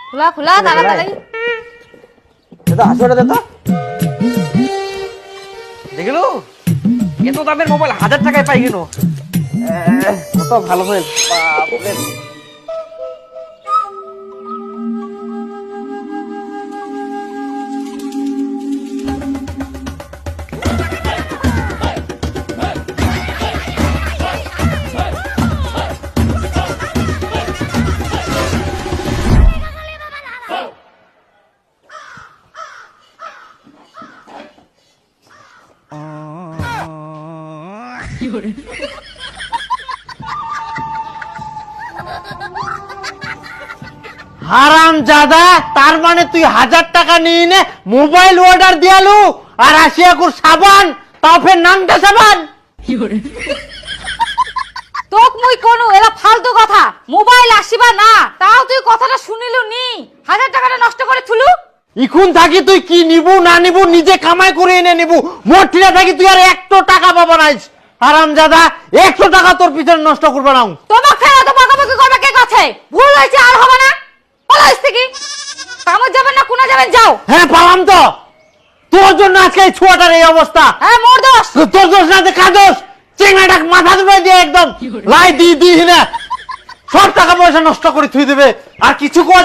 খোলা খোলা তাড়াতাড়ি দাদা আসলে দাদা দেখলো এত দামের মোবাইল 1000 টাকায় পাই কেন কত ভালো মোবাইল বাপরে হারাম জাদা, তার মানে তুই 1000 টাকা নিয়ে নে মোবাইল অর্ডার দিয়ালু আর 80 একুর সাবান, তাও ফের নামটা সাবান। তোক মুই কোন এলা ফালতু কথা মোবাইল আসিবা না তাও তুই কথাটা শুনিলু নি 1000 টাকাটা নষ্ট করে থুলু। ইখুন থাকি তুই কি নিবু না নিবু নিজে কামাই করে এনে নিবু, মোটিনা থাকি তুই আর 100 টাকা পাবা নাইস। হারাম জাদা 100 টাকা তোর পিছনে নষ্ট করবে না। তোমাক ফেরা তো বকাবকি করবে কে কাছে? ভুল হয়েছে আর হবে না। পালাইস থেকে কামত যাবেন না কোনা যাবেন যাও। হ্যাঁ পালাম তো, তোর জন্য আজকে এই ছোয়াটার এই অবস্থা। হ্যাঁ মোর দোষ। তোর দোষ না, কাদোষ চেঙ্গাটা মাথা ধরে দিয়ে একদম লাই দি না সব টাকা পয়সা নষ্ট করে থুই দেবে আর কিছু কোয়া